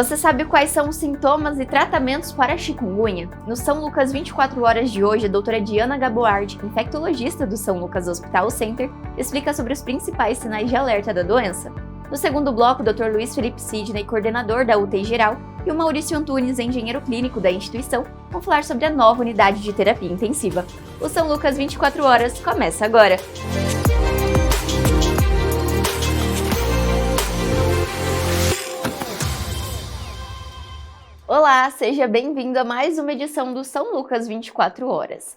Você sabe quais são os sintomas e tratamentos para a chikungunya? No São Lucas 24 horas de hoje, a doutora Diana Gaboard, infectologista do São Lucas Hospital Center, explica sobre os principais sinais de alerta da doença. No segundo bloco, o Dr. Luiz Felipe Sidney, coordenador da UTI Geral, e o Maurício Antunes, engenheiro clínico da instituição, vão falar sobre a nova unidade de terapia intensiva. O São Lucas 24 horas começa agora! Olá, seja bem-vindo a mais uma edição do São Lucas 24 horas.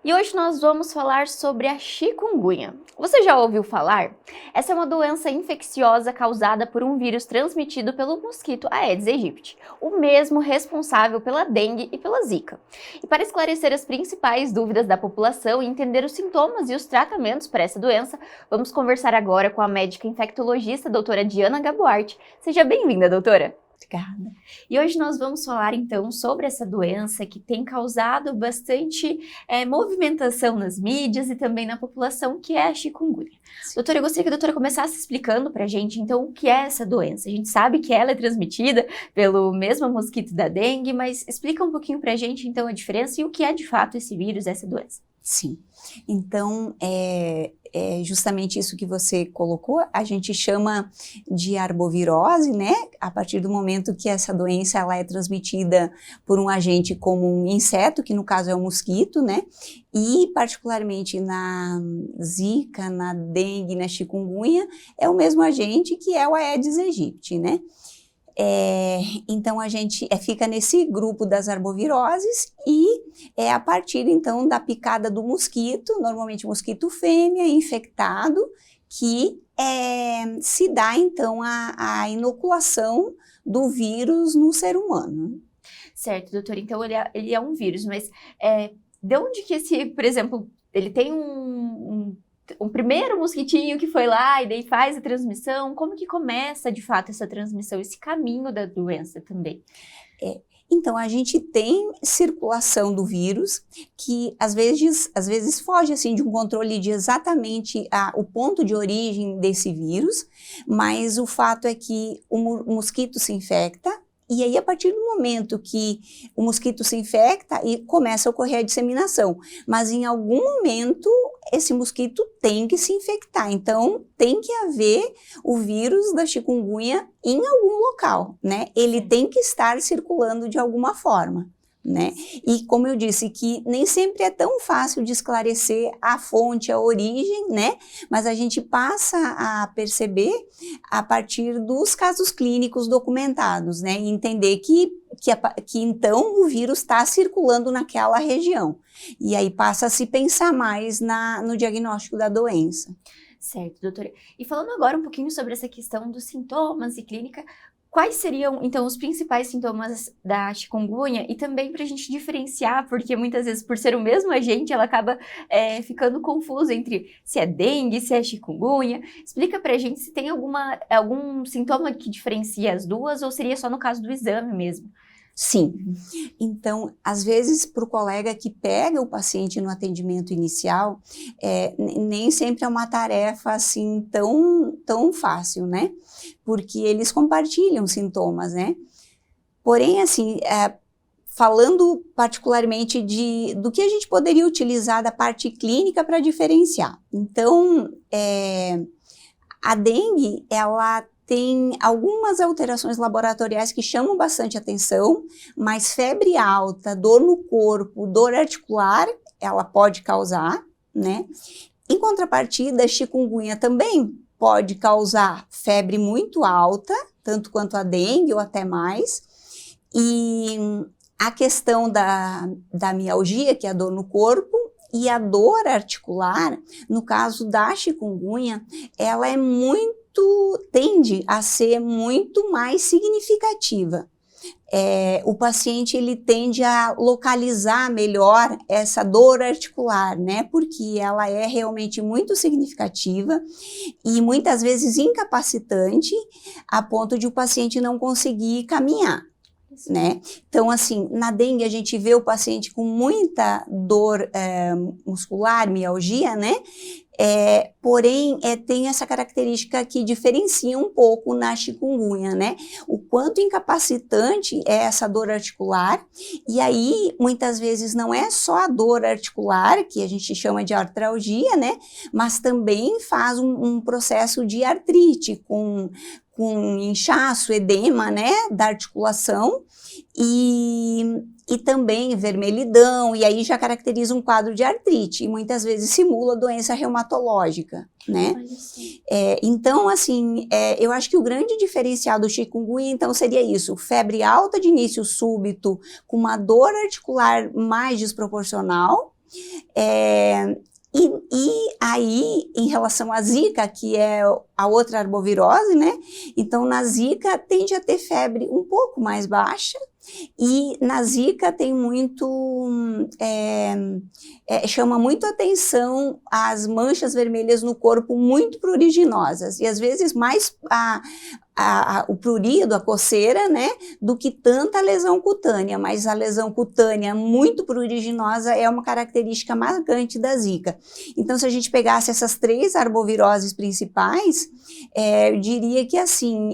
E hoje nós vamos falar sobre a chikungunya. Você já ouviu falar? Essa é uma doença infecciosa causada por um vírus transmitido pelo mosquito Aedes aegypti, o mesmo responsável pela dengue e pela zika. E para esclarecer as principais dúvidas da população e entender os sintomas e os tratamentos para essa doença, vamos conversar agora com a médica infectologista doutora Diana Gaboard. Seja bem-vinda, doutora! Obrigada. E hoje nós vamos falar então sobre essa doença que tem causado bastante movimentação nas mídias e também na população, que é a chikungunya. Doutora, eu gostaria que a doutora começasse explicando pra gente então o que é essa doença. A gente sabe que ela é transmitida pelo mesmo mosquito da dengue, mas explica um pouquinho pra gente então a diferença e o que é de fato esse vírus, essa doença. Sim, então é justamente isso que você colocou, a gente chama de arbovirose, né? A partir do momento que essa doença ela é transmitida por um agente como um inseto, que no caso é o mosquito, né? E particularmente na zika, na dengue, na chikungunya, é o mesmo agente que é o Aedes aegypti, né? Então a gente fica nesse grupo das arboviroses e é a partir então da picada do mosquito, normalmente mosquito fêmea infectado, que se dá então a inoculação do vírus no ser humano. Certo, doutora, então ele é um vírus, mas de onde que esse, por exemplo, ele tem um primeiro mosquitinho que foi lá e daí faz a transmissão? Como que começa de fato essa transmissão, esse caminho da doença também? Então, a gente tem circulação do vírus que às vezes foge assim, de um controle de exatamente o ponto de origem desse vírus, mas o fato é que o mosquito se infecta. E aí, a partir do momento que o mosquito se infecta, e começa a ocorrer a disseminação. Mas em algum momento, esse mosquito tem que se infectar. Então, tem que haver o vírus da chikungunya em algum local, né? Ele tem que estar circulando de alguma forma, né? E como eu disse, que nem sempre é tão fácil de esclarecer a fonte, a origem, né? Mas a gente passa a perceber a partir dos casos clínicos documentados, né? E entender que então o vírus está circulando naquela região. E aí passa a se pensar mais no diagnóstico da doença. Certo, doutora. E falando agora um pouquinho sobre essa questão dos sintomas e clínica, quais seriam, então, os principais sintomas da chikungunya? E também para a gente diferenciar, porque muitas vezes, por ser o mesmo agente, ela acaba ficando confusa entre se é dengue, se é chikungunya. Explica para a gente se tem algum sintoma que diferencia as duas ou seria só no caso do exame mesmo? Sim, então, às vezes, para o colega que pega o paciente no atendimento inicial, nem sempre é uma tarefa assim tão fácil, né? Porque eles compartilham sintomas, né? Porém, assim, falando particularmente do que a gente poderia utilizar da parte clínica para diferenciar. Então, a dengue, ela tem algumas alterações laboratoriais que chamam bastante atenção, mas febre alta, dor no corpo, dor articular, ela pode causar, né? Em contrapartida, a chikungunya também pode causar febre muito alta, tanto quanto a dengue ou até mais, e a questão da mialgia, que é a dor no corpo, e a dor articular, no caso da chikungunya, ela tende a ser muito mais significativa. O paciente ele tende a localizar melhor essa dor articular, né? Porque ela é realmente muito significativa e muitas vezes incapacitante a ponto de o paciente não conseguir caminhar, né? Então, assim, na dengue a gente vê o paciente com muita dor muscular, mialgia, né? Porém, tem essa característica que diferencia um pouco na chikungunya, né? O quanto incapacitante é essa dor articular, e aí, muitas vezes, não é só a dor articular, que a gente chama de artralgia, né? Mas também faz um processo de artrite, com inchaço, edema, né, da articulação, e também vermelhidão, e aí já caracteriza um quadro de artrite, e muitas vezes simula doença reumatológica, né? Então, assim, eu acho que o grande diferencial do chikungunya, então, seria isso, febre alta de início súbito, com uma dor articular mais desproporcional, e aí, em relação à zika, que é a outra arbovirose, né? Então, na zika, tende a ter febre um pouco mais baixa, e na zika tem chama muito atenção as manchas vermelhas no corpo muito pruriginosas, e às vezes mais o prurido, a coceira, né, do que tanta lesão cutânea, mas a lesão cutânea muito pruriginosa é uma característica marcante da zika. Então, se a gente pegasse essas 3 arboviroses principais, eu diria que, assim,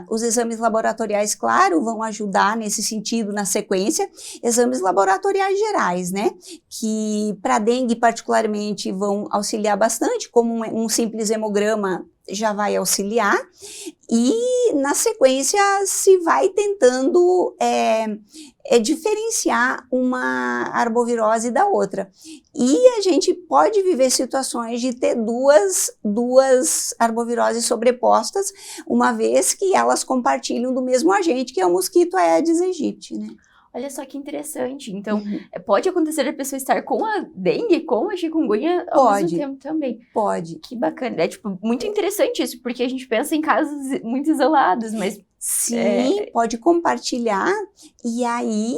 os exames laboratoriais, claro, vão ajudar nesse sentido na sequência, exames laboratoriais gerais, né, que para dengue particularmente vão auxiliar bastante, como um simples hemograma já vai auxiliar, e na sequência se vai tentando diferenciar uma arbovirose da outra. E a gente pode viver situações de ter duas arboviroses sobrepostas, uma vez que elas compartilham do mesmo agente, que é o mosquito Aedes aegypti, né? Olha só que interessante. Então, pode acontecer a pessoa estar com a dengue, com a chikungunya ao mesmo tempo também. Pode. Que bacana. É, tipo, muito interessante isso, porque a gente pensa em casos muito isolados, mas... Sim, pode compartilhar, e aí,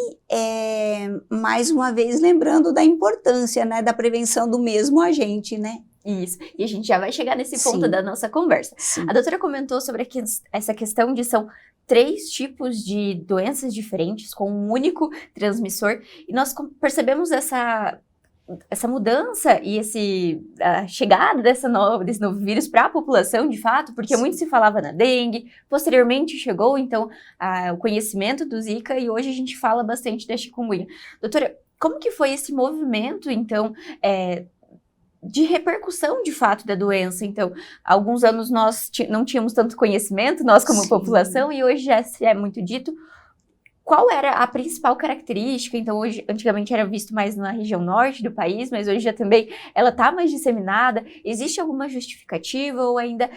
mais uma vez, lembrando da importância, né, da prevenção do mesmo agente, né? Isso, e a gente já vai chegar nesse ponto da nossa conversa. Sim. A doutora comentou sobre essa questão de são 3 tipos de doenças diferentes com um único transmissor, e nós percebemos essa mudança e a chegada desse novo vírus para a população, de fato, porque muito se falava na dengue, posteriormente chegou, então, o conhecimento do Zika, e hoje a gente fala bastante da chikungunya. Doutora, como que foi esse movimento, então, de repercussão, de fato, da doença? Então, há alguns anos nós não tínhamos tanto conhecimento, nós como população, e hoje já é muito dito. Qual era a principal característica? Então, antigamente era visto mais na região norte do país, mas hoje já também ela está mais disseminada. Existe alguma justificativa ou ainda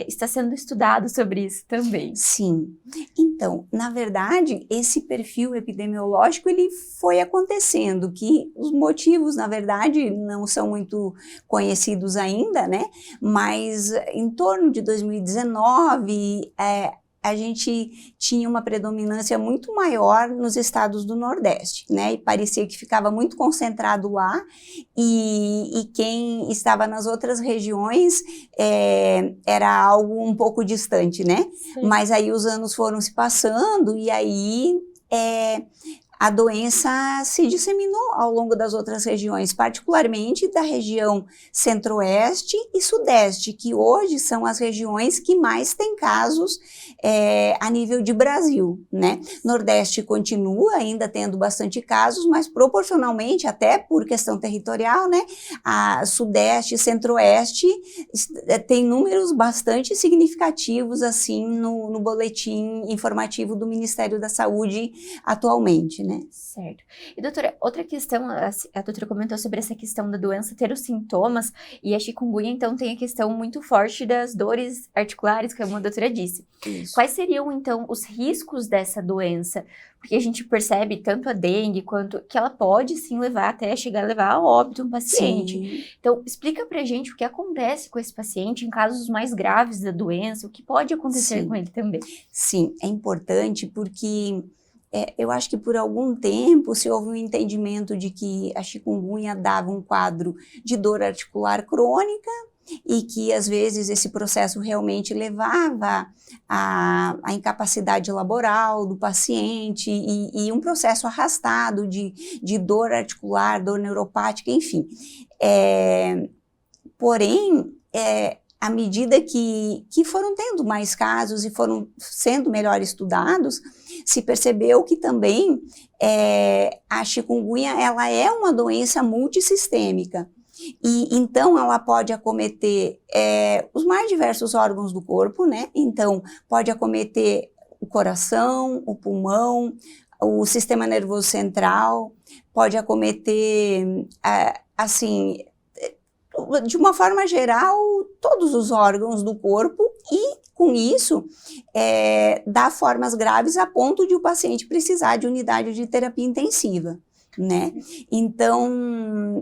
está sendo estudado sobre isso também? Sim. Então, na verdade, esse perfil epidemiológico, ele foi acontecendo, que os motivos, na verdade, não são muito conhecidos ainda, né? Mas em torno de 2019, a gente tinha uma predominância muito maior nos estados do Nordeste, né? E parecia que ficava muito concentrado lá, e quem estava nas outras regiões era algo um pouco distante, né? Sim. Mas aí os anos foram se passando, e aí a doença se disseminou ao longo das outras regiões, particularmente da região centro-oeste e sudeste, que hoje são as regiões que mais têm casos a nível de Brasil, né? Nordeste continua ainda tendo bastante casos, mas proporcionalmente, até por questão territorial, né? A sudeste e centro-oeste tem números bastante significativos, assim, no boletim informativo do Ministério da Saúde atualmente, né? Certo. E, doutora, outra questão, a doutora comentou sobre essa questão da doença ter os sintomas, e a chikungunya, então, tem a questão muito forte das dores articulares, como a doutora disse. Isso. Quais seriam, então, os riscos dessa doença? Porque a gente percebe tanto a dengue quanto que ela pode, sim, chegar a levar a óbito um paciente. Sim. Então, explica pra gente o que acontece com esse paciente em casos mais graves da doença, o que pode acontecer com ele também. Sim, é importante porque... eu acho que por algum tempo se houve um entendimento de que a chikungunya dava um quadro de dor articular crônica, e que às vezes esse processo realmente levava à incapacidade laboral do paciente, e um processo arrastado de dor articular, dor neuropática, enfim. Porém, à medida que foram tendo mais casos e foram sendo melhor estudados, se percebeu que também a chikungunya ela é uma doença multissistêmica. E então ela pode acometer os mais diversos órgãos do corpo, né? Então pode acometer o coração, o pulmão, o sistema nervoso central, pode acometer, assim, de uma forma geral, todos os órgãos do corpo e, com isso, dá formas graves a ponto de o paciente precisar de unidade de terapia intensiva, né? Então,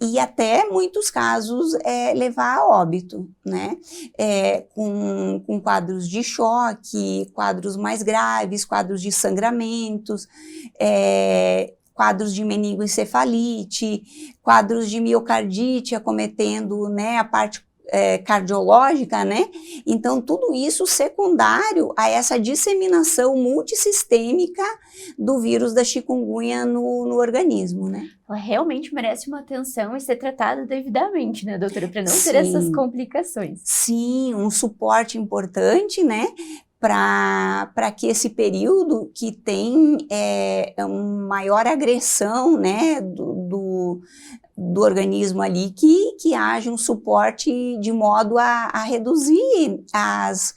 e até muitos casos levar a óbito, né? Com quadros de choque, quadros mais graves, quadros de sangramentos, quadros de meningoencefalite, quadros de miocardite acometendo, né, a parte cardiológica, né? Então, tudo isso secundário a essa disseminação multissistêmica do vírus da chikungunya no organismo, né? Ela realmente merece uma atenção e ser tratada devidamente, né, doutora? Para não ter Sim. essas complicações. Sim, um suporte importante, né? Para que esse período que tem uma maior agressão, né, do organismo ali, que haja um suporte de modo a reduzir as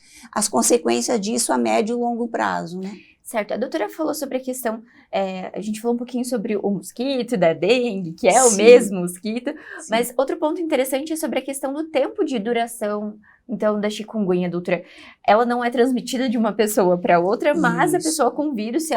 consequências disso a médio e longo prazo, né? Certo, a doutora falou sobre a questão, a gente falou um pouquinho sobre o mosquito da dengue, que é o mesmo mosquito, mas outro ponto interessante é sobre a questão do tempo de duração, então, da chikungunya, doutora. Ela não é transmitida de uma pessoa para outra, mas a pessoa com vírus, se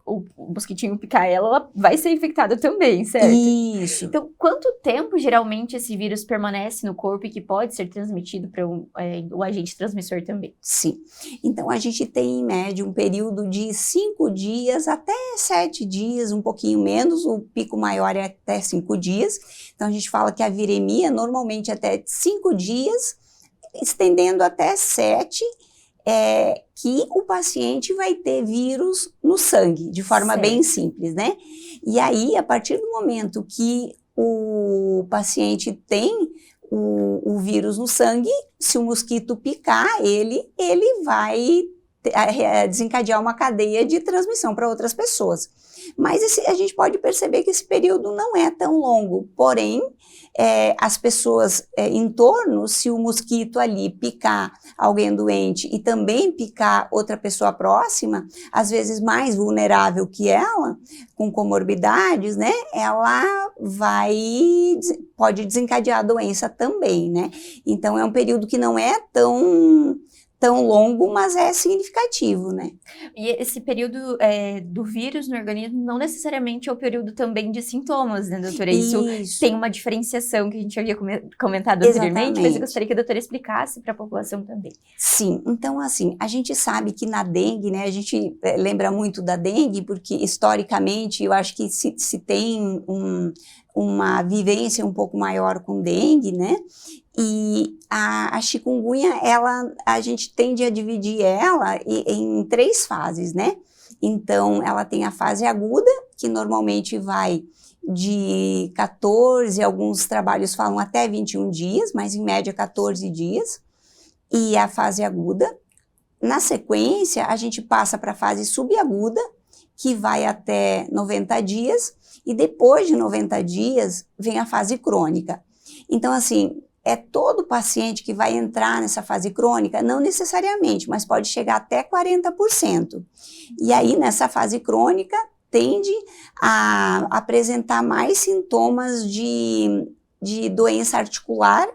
o mosquitinho picar ela vai ser infectada também, certo? Isso. Então, quanto tempo, geralmente, esse vírus permanece no corpo e que pode ser transmitido para o agente transmissor também? Sim. Então, a gente tem, em média, um período de 5 dias até 7 dias, um pouquinho menos, o pico maior é até 5 dias. Então, a gente fala que a viremia, normalmente, até 5 dias, estendendo até 7, que o paciente vai ter vírus no sangue, de forma bem simples, né? E aí, a partir do momento que o paciente tem o vírus no sangue, se o mosquito picar ele vai desencadear uma cadeia de transmissão para outras pessoas. Mas a gente pode perceber que esse período não é tão longo, porém, as pessoas em torno, se o mosquito ali picar alguém doente e também picar outra pessoa próxima, às vezes mais vulnerável que ela, com comorbidades, né, ela pode desencadear a doença também, né? Então, é um período que não é tão longo, mas é significativo, né? E esse período do vírus no organismo não necessariamente é o período também de sintomas, né, doutora? Isso tem uma diferenciação que a gente havia comentado anteriormente, mas eu gostaria que a doutora explicasse para a população também. Sim, então assim, a gente sabe que na dengue, né, a gente lembra muito da dengue, porque historicamente eu acho que se tem uma vivência um pouco maior com dengue, né? E a chikungunya, a gente tende a dividir ela em 3 fases, né? Então, ela tem a fase aguda, que normalmente vai de 14, alguns trabalhos falam até 21 dias, mas em média 14 dias, e a fase aguda. Na sequência, a gente passa para a fase subaguda, que vai até 90 dias, e depois de 90 dias, vem a fase crônica. Então, assim, todo paciente que vai entrar nessa fase crônica? Não necessariamente, mas pode chegar até 40%. E aí, nessa fase crônica, tende a apresentar mais sintomas de doença articular,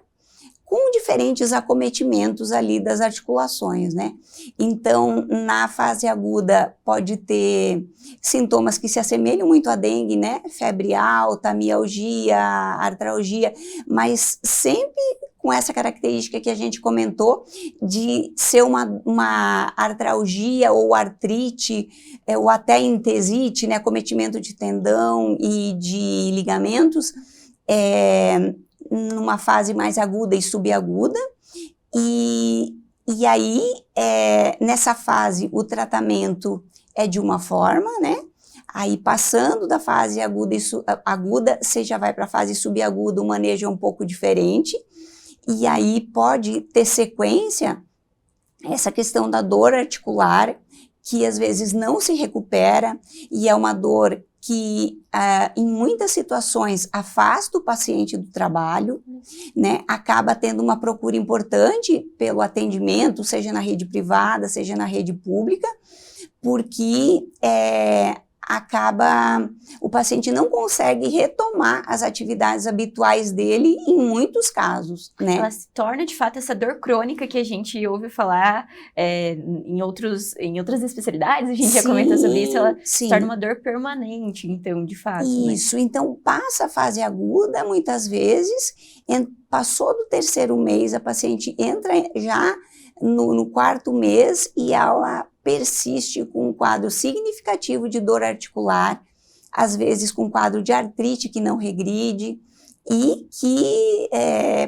com diferentes acometimentos ali das articulações, né? Então, na fase aguda, pode ter sintomas que se assemelham muito à dengue, né? Febre alta, mialgia, artralgia, mas sempre com essa característica que a gente comentou, de ser uma artralgia ou artrite, ou até entesite, né? Acometimento de tendão e de ligamentos, numa fase mais aguda e subaguda, e aí, nessa fase, o tratamento é de uma forma, né? Aí, passando da fase aguda, você já vai para a fase subaguda, o manejo é um pouco diferente, e aí pode ter sequência essa questão da dor articular, que às vezes não se recupera, e é uma dor que, em muitas situações, afasta o paciente do trabalho, né? Acaba tendo uma procura importante pelo atendimento, seja na rede privada, seja na rede pública, porque o paciente não consegue retomar as atividades habituais dele em muitos casos, né? Ela se torna, de fato, essa dor crônica que a gente ouve falar em outras especialidades, a gente já comentou sobre isso, ela se torna uma dor permanente, então, de fato. Isso, né? Então passa a fase aguda, muitas vezes, passou do 3º mês, a paciente entra já no 4º mês e ela persiste com um quadro significativo de dor articular, às vezes com quadro de artrite que não regride e que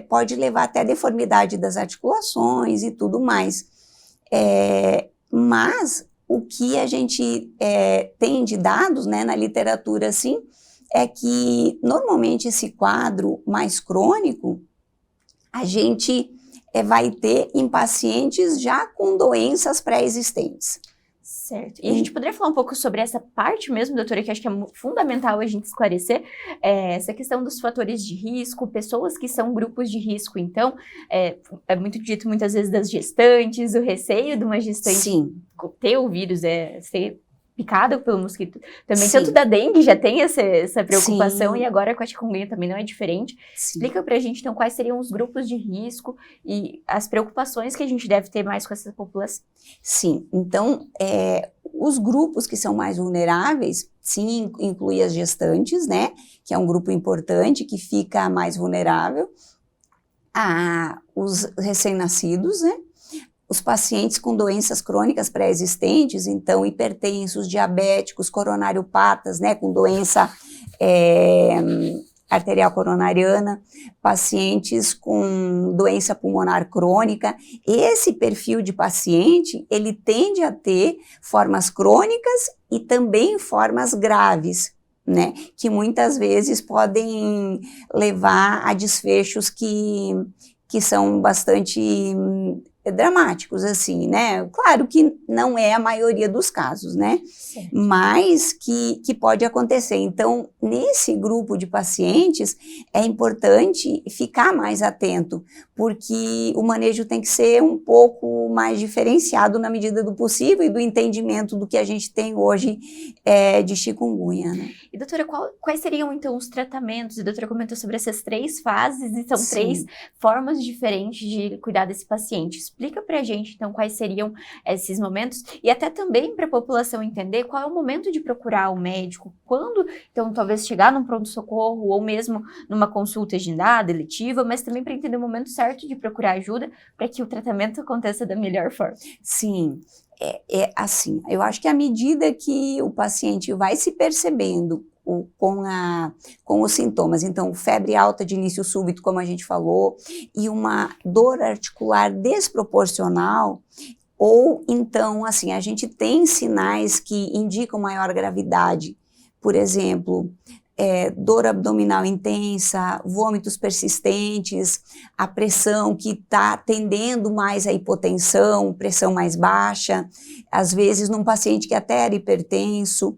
pode levar até a deformidade das articulações e tudo mais. Mas o que a gente tem de dados, né, na literatura, assim, é que normalmente esse quadro mais crônico, a gente vai ter em pacientes já com doenças pré-existentes. Certo. E a gente poderia falar um pouco sobre essa parte mesmo, doutora, que acho que é fundamental a gente esclarecer, essa questão dos fatores de risco, pessoas que são grupos de risco. Então, é muito dito muitas vezes das gestantes, o receio de uma gestante Sim. ter o vírus, ser picada pelo mosquito. Também, Sim. Tanto da dengue já tem essa preocupação. Sim. E agora com a chikungunya também não é diferente. Sim. Explica pra gente, então, quais seriam os grupos de risco e as preocupações que a gente deve ter mais com essa população. Sim, então, os grupos que são mais vulneráveis, sim, inclui as gestantes, né, que é um grupo importante, que fica mais vulnerável, os recém-nascidos, né, os pacientes com doenças crônicas pré-existentes, então hipertensos, diabéticos, coronariopatas, né, com doença arterial coronariana, pacientes com doença pulmonar crônica. Esse perfil de paciente, ele tende a ter formas crônicas e também formas graves, né, que muitas vezes podem levar a desfechos que são bastante dramáticos, assim, né? Claro que não é a maioria dos casos, né? Certo. Mas que pode acontecer. Então, nesse grupo de pacientes, é importante ficar mais atento, porque o manejo tem que ser um pouco mais diferenciado na medida do possível e do entendimento do que a gente tem hoje de chikungunya, né? E, doutora, quais seriam, então, os tratamentos? A doutora comentou sobre essas 3 fases e são Sim. 3 formas diferentes de cuidar desse paciente. Explica pra gente, então, quais seriam esses momentos e até também para a população entender qual é o momento de procurar o médico, quando, então, talvez chegar num pronto-socorro ou mesmo numa consulta agendada, eletiva, mas também para entender o momento certo de procurar ajuda para que o tratamento aconteça da melhor forma. Sim. Assim, eu acho que à medida que o paciente vai se percebendo com os sintomas, então febre alta de início súbito, como a gente falou, e uma dor articular desproporcional, ou então, assim, a gente tem sinais que indicam maior gravidade, por exemplo, dor abdominal intensa, vômitos persistentes, a pressão que está tendendo mais à hipotensão, pressão mais baixa, às vezes num paciente que até era hipertenso,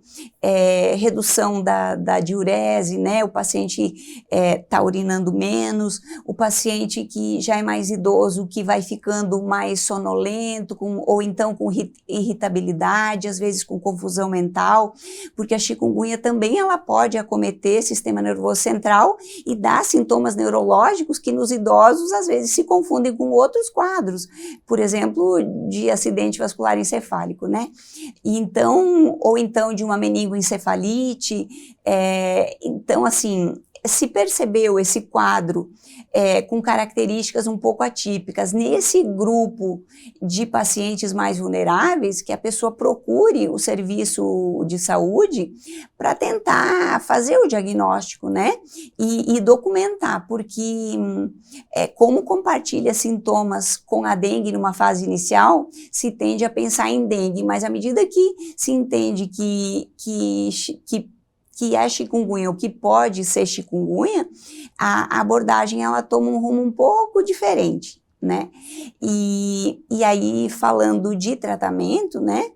redução da diurese, né? O paciente está urinando menos, o paciente que já é mais idoso, que vai ficando mais sonolento, ou então com irritabilidade, às vezes com confusão mental, porque a chikungunya também ela pode acometer sistema nervoso central e dar sintomas neurológicos que nos idosos às vezes se confundem com outros quadros, por exemplo, de acidente vascular encefálico, né? Então, ou então de uma meningoencefalite. Então, assim, se percebeu esse quadro com características um pouco atípicas nesse grupo de pacientes mais vulneráveis, que a pessoa procure o serviço de saúde para tentar fazer o diagnóstico, né? E documentar, porque como compartilha sintomas com a dengue numa fase inicial, se tende a pensar em dengue, mas à medida que se entende que é chikungunya, ou que pode ser chikungunya, a abordagem ela toma um rumo um pouco diferente, né? E aí, falando de tratamento, né?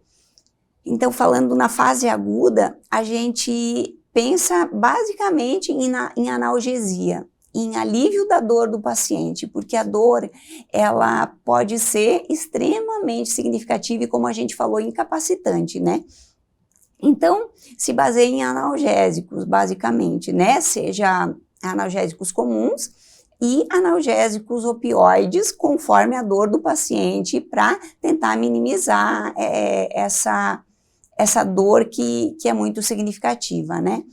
Então, falando na fase aguda, a gente pensa basicamente em analgesia, em alívio da dor do paciente, porque a dor, ela pode ser extremamente significativa e, como a gente falou, incapacitante, né? Então, se baseia em analgésicos, basicamente, né? Seja analgésicos comuns e analgésicos opioides, conforme a dor do paciente, para tentar minimizar essa dor que é muito significativa, né?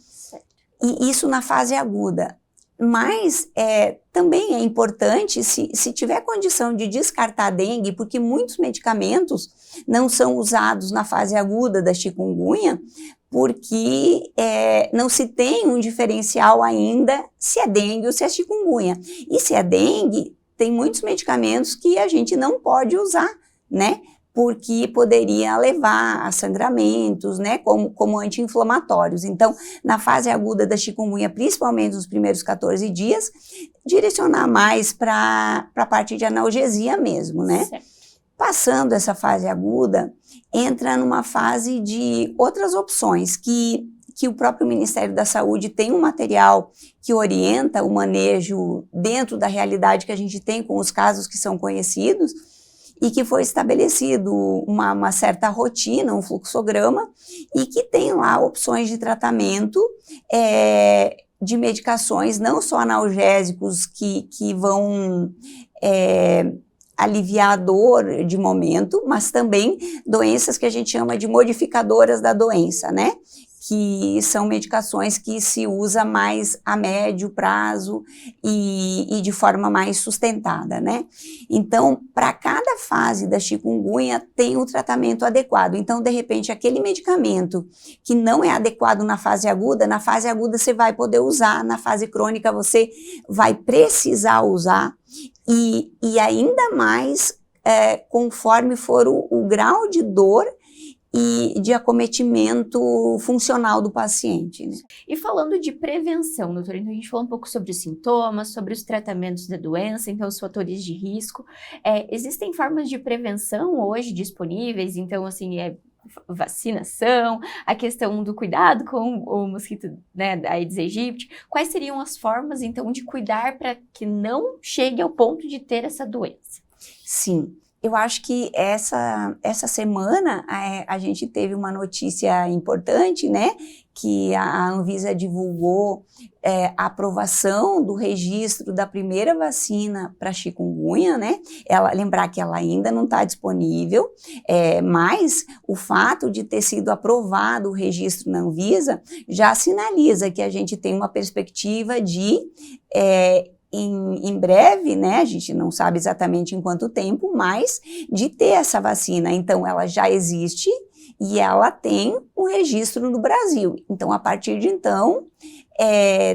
E isso na fase aguda. Mas também é importante, se tiver condição de descartar a dengue, porque muitos medicamentos não são usados na fase aguda da chikungunya, porque não se tem um diferencial ainda se é dengue ou se é chikungunya. E se é dengue, tem muitos medicamentos que a gente não pode usar, né? Porque poderia levar a sangramentos, né, como anti-inflamatórios. Então, na fase aguda da chikungunya, principalmente nos primeiros 14 dias, direcionar mais para a parte de analgesia mesmo, né? Certo. Passando essa fase aguda, entra numa fase de outras opções, que o próprio Ministério da Saúde tem um material que orienta o manejo dentro da realidade que a gente tem com os casos que são conhecidos, e que foi estabelecido uma certa rotina, um fluxograma, e que tem lá opções de tratamento de medicações, não só analgésicos que vão aliviar a dor de momento, mas também doenças que a gente chama de modificadoras da doença, né? Que são medicações que se usa mais a médio prazo e de forma mais sustentada, né? Então, para cada fase da chikungunya tem um tratamento adequado. Então, de repente, aquele medicamento que não é adequado na fase aguda você vai poder usar, na fase crônica você vai precisar usar, e ainda mais conforme for o grau de dor e de acometimento funcional do paciente, né? E falando de prevenção, doutora, então a gente falou um pouco sobre os sintomas, sobre os tratamentos da doença, então os fatores de risco. Existem formas de prevenção hoje disponíveis, então assim, vacinação, a questão do cuidado com o mosquito, né, da Aedes aegypti. Quais seriam as formas, então, de cuidar para que não chegue ao ponto de ter essa doença? Sim. Eu acho que essa semana a gente teve uma notícia importante, né? Que a Anvisa divulgou a aprovação do registro da primeira vacina para chikungunya, né? Lembrar que ela ainda não está disponível, mas o fato de ter sido aprovado o registro na Anvisa já sinaliza que a gente tem uma perspectiva de em breve, né, a gente não sabe exatamente em quanto tempo, mas de ter essa vacina. Então, ela já existe e ela tem um registro no Brasil. Então, a partir de então,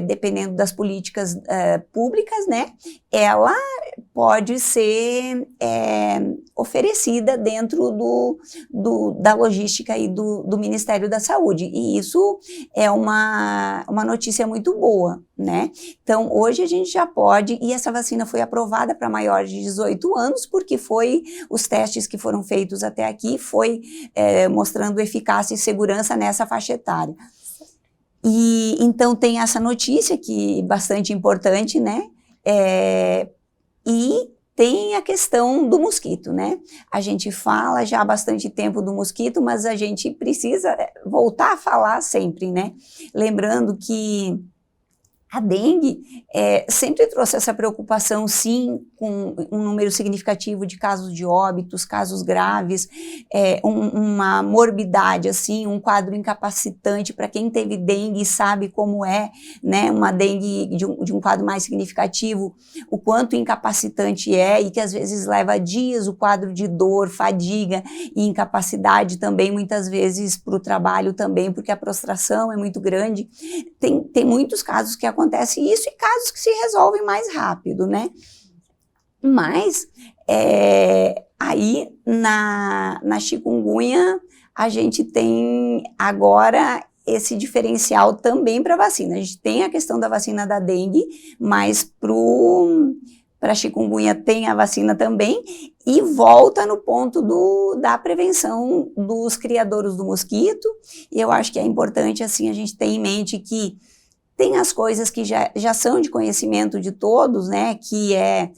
dependendo das políticas públicas, né, ela pode ser oferecida dentro da logística e do Ministério da Saúde, e isso é uma notícia muito boa, né? Então, hoje a gente já pode, e essa vacina foi aprovada para maiores de 18 anos, porque os testes que foram feitos até aqui foi mostrando eficácia e segurança nessa faixa etária. E então tem essa notícia que é bastante importante, né? E tem a questão do mosquito, né? A gente fala já há bastante tempo do mosquito, mas a gente precisa voltar a falar sempre, né? Lembrando que A dengue sempre trouxe essa preocupação, sim, com um número significativo de casos de óbitos, casos graves, uma morbidade, assim, um quadro incapacitante. Para quem teve dengue sabe como é, né, uma dengue de um quadro mais significativo, o quanto incapacitante é, e que às vezes leva dias o quadro de dor, fadiga e incapacidade também, muitas vezes para o trabalho também, porque a prostração é muito grande. Tem muitos casos que acontece isso e casos que se resolvem mais rápido, né? Mas aí na chikungunya a gente tem agora esse diferencial também para a vacina. A gente tem a questão da vacina da dengue, mas para a chikungunya tem a vacina também, e volta no ponto da prevenção dos criadouros do mosquito. E eu acho que é importante, assim, a gente ter em mente que tem as coisas que já são de conhecimento de todos, né, que é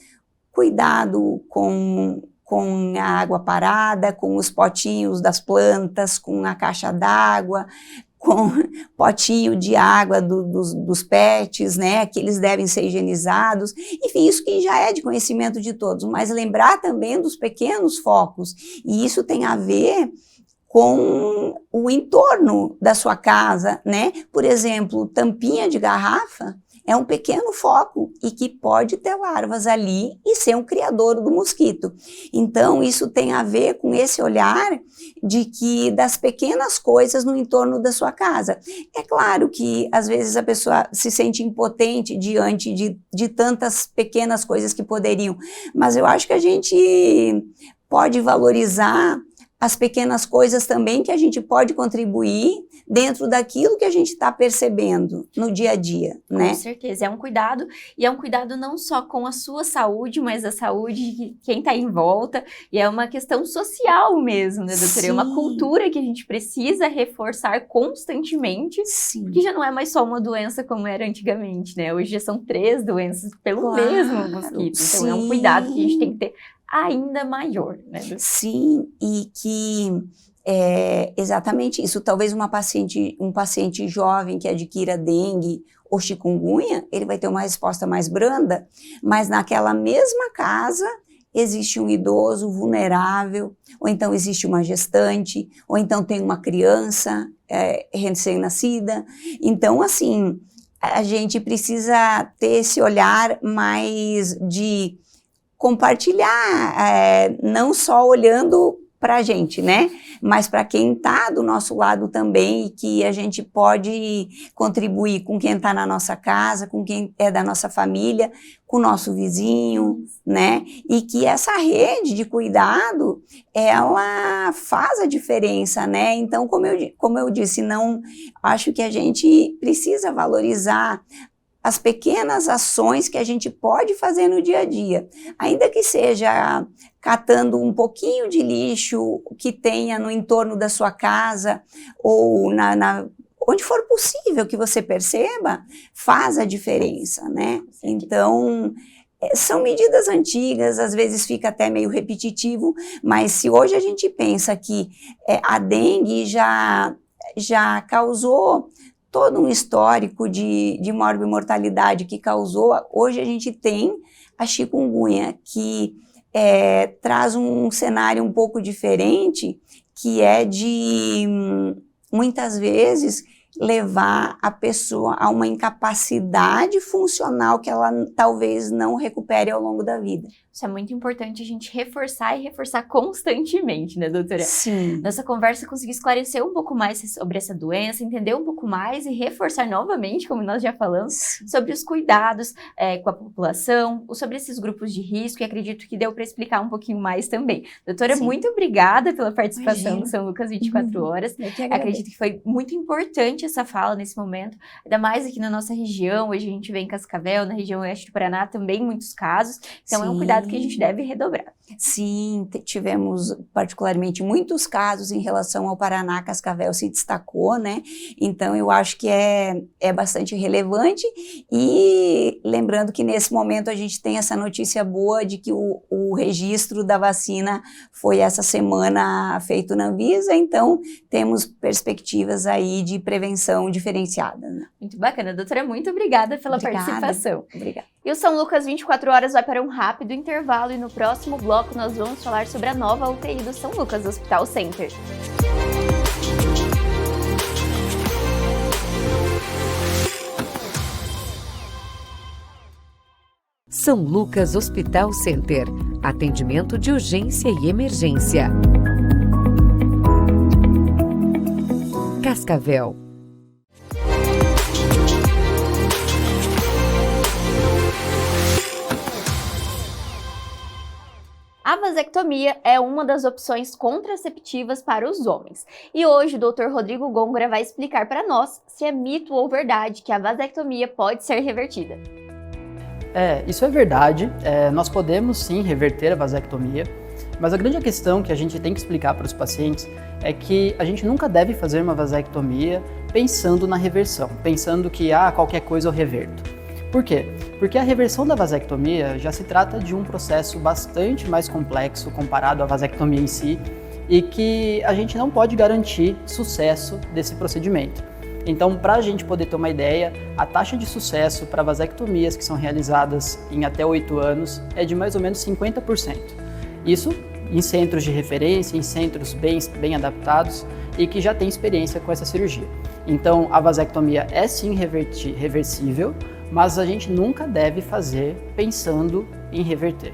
cuidado com a água parada, com os potinhos das plantas, com a caixa d'água, com potinho de água dos pets, né, que eles devem ser higienizados. Enfim, isso que já é de conhecimento de todos, mas lembrar também dos pequenos focos, e isso tem a ver com o entorno da sua casa, né? Por exemplo, tampinha de garrafa é um pequeno foco e que pode ter larvas ali e ser um criadouro do mosquito. Então, isso tem a ver com esse olhar das pequenas coisas no entorno da sua casa. É claro que, às vezes, a pessoa se sente impotente diante de tantas pequenas coisas que poderiam, mas eu acho que a gente pode valorizar as pequenas coisas também que a gente pode contribuir dentro daquilo que a gente está percebendo no dia a dia, né? Com certeza, é um cuidado, e é um cuidado não só com a sua saúde, mas a saúde de quem está em volta, e é uma questão social mesmo, né, doutora? Sim. É uma cultura que a gente precisa reforçar constantemente, Sim. porque já não é mais só uma doença como era antigamente, né? Hoje já são 3 doenças pelo mesmo mosquito, então sim. É um cuidado que a gente tem que ter ainda maior, né? Sim, e que exatamente isso. Talvez um paciente jovem que adquira dengue ou chikungunya, ele vai ter uma resposta mais branda, mas naquela mesma casa existe um idoso vulnerável, ou então existe uma gestante, ou então tem uma criança recém-nascida. Então, assim, a gente precisa ter esse olhar mais de compartilhar, não só olhando para a gente, né? Mas para quem está do nosso lado também, e que a gente pode contribuir com quem está na nossa casa, com quem é da nossa família, com o nosso vizinho, né? E que essa rede de cuidado, ela faz a diferença, né? Então, como eu disse, não acho que a gente precisa valorizar as pequenas ações que a gente pode fazer no dia a dia, ainda que seja catando um pouquinho de lixo que tenha no entorno da sua casa, ou onde for possível que você perceba, faz a diferença, né? Então, são medidas antigas, às vezes fica até meio repetitivo, mas se hoje a gente pensa que a dengue já causou todo um histórico de morbimortalidade que causou, hoje a gente tem a chikungunya, que traz um cenário um pouco diferente, que é de, muitas vezes, levar a pessoa a uma incapacidade funcional que ela talvez não recupere ao longo da vida. Isso é muito importante a gente reforçar e reforçar constantemente, né, doutora? Sim. Nossa conversa conseguiu esclarecer um pouco mais sobre essa doença, entender um pouco mais e reforçar novamente, como nós já falamos, Sim. sobre os cuidados com a população, sobre esses grupos de risco, e acredito que deu para explicar um pouquinho mais também. Doutora, Sim. muito obrigada pela participação Imagina. do São Lucas 24 Horas. Eu que agradeço. Acredito que foi muito importante essa fala nesse momento, ainda mais aqui na nossa região. Hoje a gente vê em Cascavel, na região oeste do Paraná, também muitos casos, então é um cuidado que a gente deve redobrar. Sim, tivemos particularmente muitos casos em relação ao Paraná. Cascavel se destacou, né? Então eu acho que é bastante relevante, e lembrando que nesse momento a gente tem essa notícia boa de que o registro da vacina foi essa semana feito na Anvisa, então temos perspectivas aí de prevenção diferenciada, né? Muito Muito bacana, doutora, muito obrigada pela participação. Obrigada. E o São Lucas 24 horas vai para um rápido intervalo e no próximo bloco nós vamos falar sobre a nova UTI do São Lucas Hospital Center. São Lucas Hospital Center. Atendimento de urgência e emergência. Cascavel. A vasectomia é uma das opções contraceptivas para os homens. E hoje o Dr. Rodrigo Gongora vai explicar para nós se é mito ou verdade que a vasectomia pode ser revertida. Isso é verdade. Nós podemos sim reverter a vasectomia, mas a grande questão que a gente tem que explicar para os pacientes é que a gente nunca deve fazer uma vasectomia pensando na reversão, pensando que qualquer coisa eu reverto. Por quê? Porque a reversão da vasectomia já se trata de um processo bastante mais complexo comparado à vasectomia em si e que a gente não pode garantir sucesso desse procedimento. Então, para a gente poder ter uma ideia, a taxa de sucesso para vasectomias que são realizadas em até 8 anos é de mais ou menos 50%. Isso em centros de referência, em centros bem adaptados e que já têm experiência com essa cirurgia. Então, a vasectomia é sim reversível, mas a gente nunca deve fazer pensando em reverter.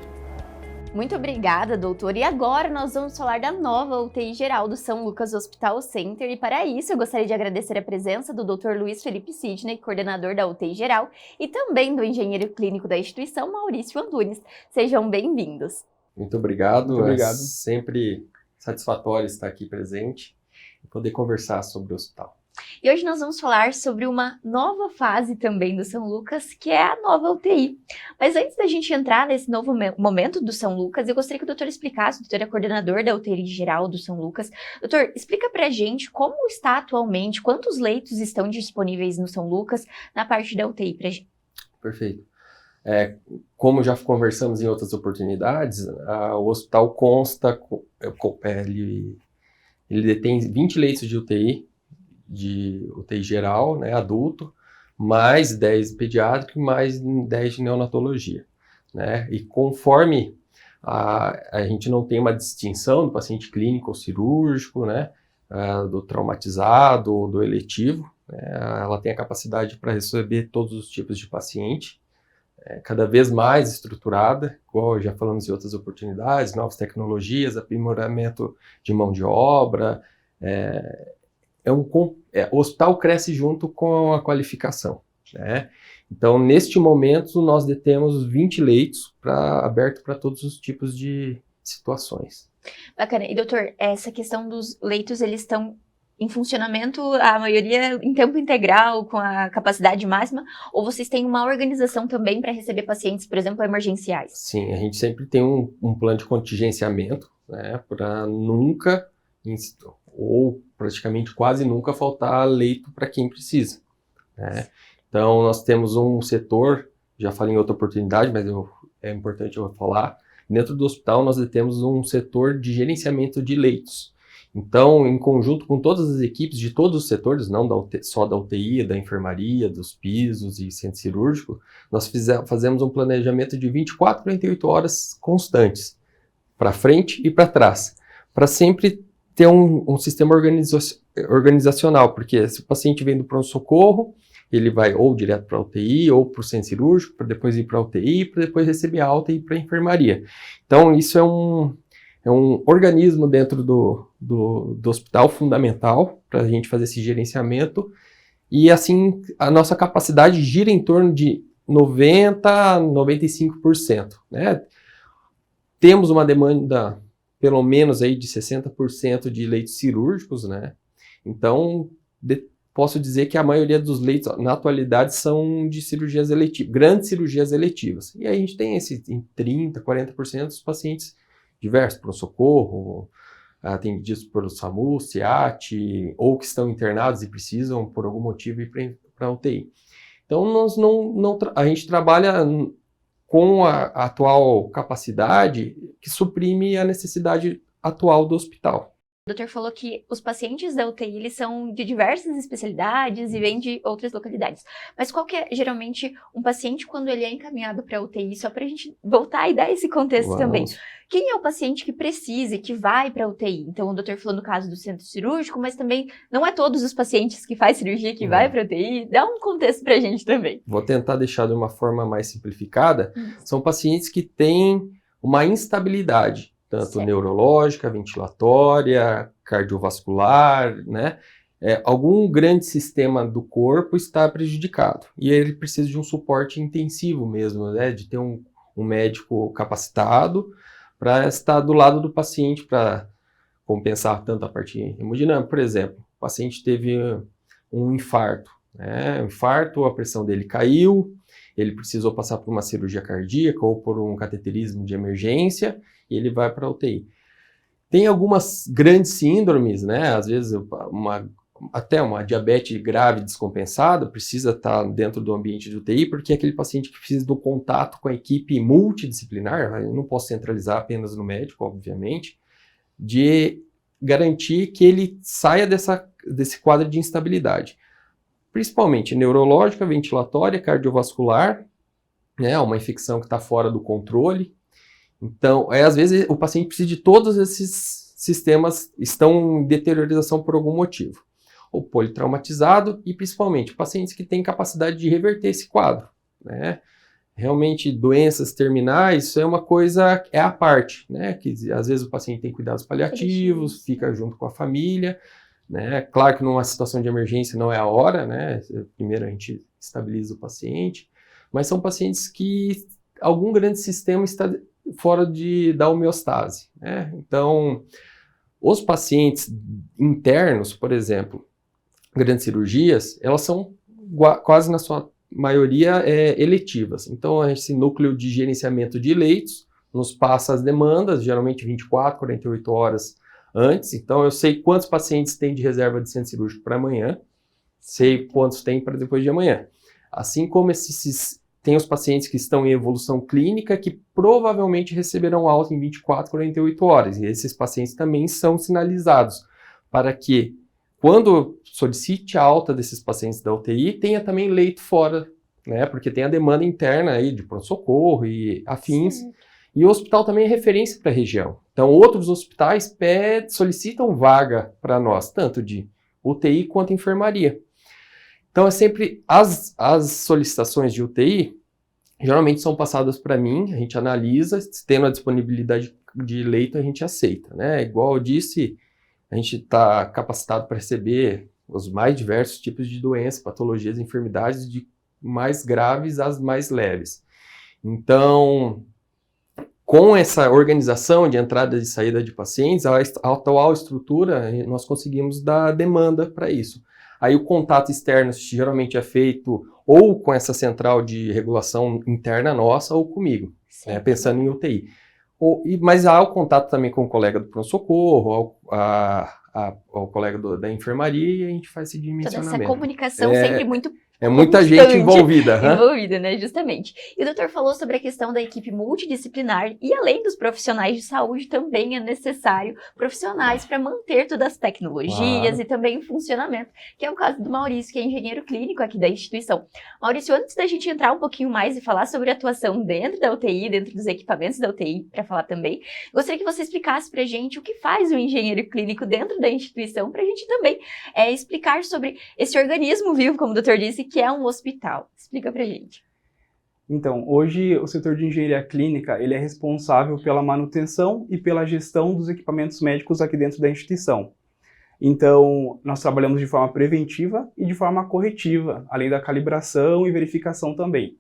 Muito obrigada, doutor. E agora nós vamos falar da nova UTI geral do São Lucas Hospital Center. E para isso eu gostaria de agradecer a presença do Dr. Luiz Felipe Sidney, coordenador da UTI geral, e também do engenheiro clínico da instituição, Maurício Antunes. Sejam bem-vindos. Muito obrigado. Muito obrigado. É sempre satisfatório estar aqui presente e poder conversar sobre o hospital. E hoje nós vamos falar sobre uma nova fase também do São Lucas, que é a nova UTI. Mas antes da gente entrar nesse novo momento do São Lucas, eu gostaria que o doutor explicasse, o doutor é coordenador da UTI geral do São Lucas. Doutor, explica pra gente como está atualmente, quantos leitos estão disponíveis no São Lucas na parte da UTI pra gente. Perfeito. Como já conversamos em outras oportunidades, o hospital consta, ele detém 20 leitos de UTI geral, né, adulto, mais 10 pediátrico e mais 10 de neonatologia, né? E conforme a gente não tem uma distinção do paciente clínico ou cirúrgico, né, do traumatizado ou do eletivo, né, ela tem a capacidade para receber todos os tipos de paciente, cada vez mais estruturada, igual já falamos em outras oportunidades, novas tecnologias, aprimoramento de mão de obra, o hospital cresce junto com a qualificação, né? Então, neste momento, nós detemos 20 leitos abertos para todos os tipos de situações. Bacana. E, doutor, essa questão dos leitos, eles estão em funcionamento, a maioria em tempo integral, com a capacidade máxima, ou vocês têm uma organização também para receber pacientes, por exemplo, emergenciais? Sim, a gente sempre tem um plano de contingenciamento, né, para nunca, ou praticamente quase nunca, faltar leito para quem precisa, né? Então, nós temos um setor, já falei em outra oportunidade, mas é importante eu falar, dentro do hospital nós temos um setor de gerenciamento de leitos. Então, em conjunto com todas as equipes de todos os setores, não só da UTI, da enfermaria, dos pisos e centro cirúrgico, nós fazemos um planejamento de 24 a 48 horas constantes, para frente e para trás, para sempre ter um sistema organizacional, porque se o paciente vem do pronto-socorro, ele vai ou direto para a UTI, ou para o centro cirúrgico, para depois ir para a UTI, para depois receber alta e ir para a enfermaria. Então, isso é um organismo dentro do hospital fundamental para a gente fazer esse gerenciamento, e assim a nossa capacidade gira em torno de 90% a 95%, né? Temos uma demanda pelo menos aí de 60% de leitos cirúrgicos, né? Então, posso dizer que a maioria dos leitos na atualidade são de cirurgias eletivas, grandes cirurgias eletivas. E aí a gente tem em 30%, 40% dos pacientes diversos, pronto-socorro, atendidos pelo SAMU, SEAT, ou que estão internados e precisam, por algum motivo, ir para a UTI. Então, a gente trabalha com a atual capacidade que suprime a necessidade atual do hospital. O doutor falou que os pacientes da UTI, eles são de diversas especialidades e vêm de outras localidades. Mas qual que é, geralmente, um paciente quando ele é encaminhado para a UTI? Só para a gente voltar e dar esse contexto também. Quem é o paciente que precisa e que vai para a UTI? Então, o doutor falou no caso do centro cirúrgico, mas também não é todos os pacientes que faz cirurgia que vai para a UTI. Dá um contexto para a gente também. Vou tentar deixar de uma forma mais simplificada. São pacientes que têm uma instabilidade, tanto neurológica, ventilatória, cardiovascular, né? Algum grande sistema do corpo está prejudicado e ele precisa de um suporte intensivo mesmo, né? De ter um médico capacitado para estar do lado do paciente para compensar tanto a parte hemodinâmica. Por exemplo, o paciente teve um infarto, né? Um infarto, a pressão dele caiu, ele precisou passar por uma cirurgia cardíaca ou por um cateterismo de emergência e ele vai para a UTI. Tem algumas grandes síndromes, né? Às vezes até uma diabetes grave descompensada precisa estar dentro do ambiente de UTI, porque é aquele paciente que precisa do contato com a equipe multidisciplinar, eu não posso centralizar apenas no médico, obviamente, de garantir que ele saia desse quadro de instabilidade. Principalmente neurológica, ventilatória, cardiovascular, né? Uma infecção que está fora do controle. Então, às vezes o paciente precisa de todos esses sistemas, estão em deteriorização por algum motivo. Ou politraumatizado e, principalmente, pacientes que têm capacidade de reverter esse quadro, né? Realmente, doenças terminais, isso é uma coisa, é à parte, né? Que às vezes o paciente tem cuidados paliativos, fica junto com a família, né? Claro que numa situação de emergência não é a hora, né? Primeiro a gente estabiliza o paciente, mas são pacientes que algum grande sistema está fora da homeostase, né? Então, os pacientes internos, por exemplo, grandes cirurgias, elas são quase na sua maioria eletivas. Então, esse núcleo de gerenciamento de leitos nos passa as demandas, geralmente 24, 48 horas antes. Então, eu sei quantos pacientes tem de reserva de centro cirúrgico para amanhã, sei quantos tem para depois de amanhã. Assim como tem os pacientes que estão em evolução clínica que provavelmente receberão alta em 24, 48 horas. E esses pacientes também são sinalizados para que, quando solicite a alta desses pacientes da UTI, tenha também leito fora, né? Porque tem a demanda interna aí de pronto-socorro e afins. Sim. E o hospital também é referência para a região. Então, outros hospitais solicitam vaga para nós, tanto de UTI quanto enfermaria. Então, é sempre as solicitações de UTI, geralmente são passadas para mim, a gente analisa, tendo a disponibilidade de leito, a gente aceita, né? Igual eu disse, a gente está capacitado para receber os mais diversos tipos de doenças, patologias, enfermidades, de mais graves às mais leves. Então, com essa organização de entrada e saída de pacientes, a atual estrutura, nós conseguimos dar demanda para isso. Aí o contato externo geralmente é feito ou com essa central de regulação interna nossa ou comigo, né, pensando em UTI. Mas há o contato também com o colega do pronto-socorro, ao colega da enfermaria, e a gente faz esse dimensionamento. Toda essa comunicação sempre muito muita gente envolvida. Envolvida, né? Justamente. E o doutor falou sobre a questão da equipe multidisciplinar e, além dos profissionais de saúde, também é necessário profissionais para manter todas as tecnologias e também o funcionamento, que é o caso do Maurício, que é engenheiro clínico aqui da instituição. Maurício, antes da gente entrar um pouquinho mais e falar sobre a atuação dentro da UTI, dentro dos equipamentos da UTI, para falar também, gostaria que você explicasse para a gente o que faz o engenheiro clínico dentro da instituição, para a gente também explicar sobre esse organismo vivo, como o doutor disse, que é um hospital. Explica pra gente. Então, hoje o setor de engenharia clínica, ele é responsável pela manutenção e pela gestão dos equipamentos médicos aqui dentro da instituição. Então, nós trabalhamos de forma preventiva e de forma corretiva, além da calibração e verificação também.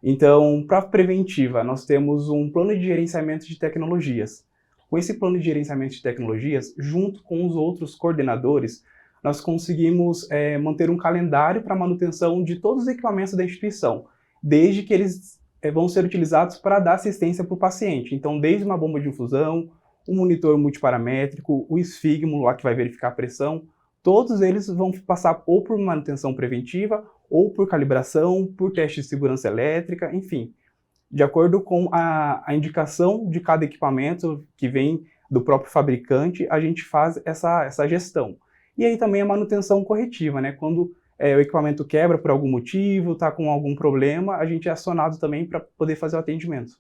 Então, para preventiva, nós temos um plano de gerenciamento de tecnologias. Com esse plano de gerenciamento de tecnologias, junto com os outros coordenadores, nós conseguimos manter um calendário para a manutenção de todos os equipamentos da instituição, desde que eles vão ser utilizados para dar assistência para o paciente. Então, desde uma bomba de infusão, um monitor multiparamétrico, o esfígmo lá que vai verificar a pressão, todos eles vão passar ou por manutenção preventiva, ou por calibração, por teste de segurança elétrica, enfim, de acordo com a indicação de cada equipamento que vem do próprio fabricante, a gente faz essa gestão. E aí também a manutenção corretiva, né? Quando o equipamento quebra por algum motivo, está com algum problema, a gente é acionado também para poder fazer o atendimento.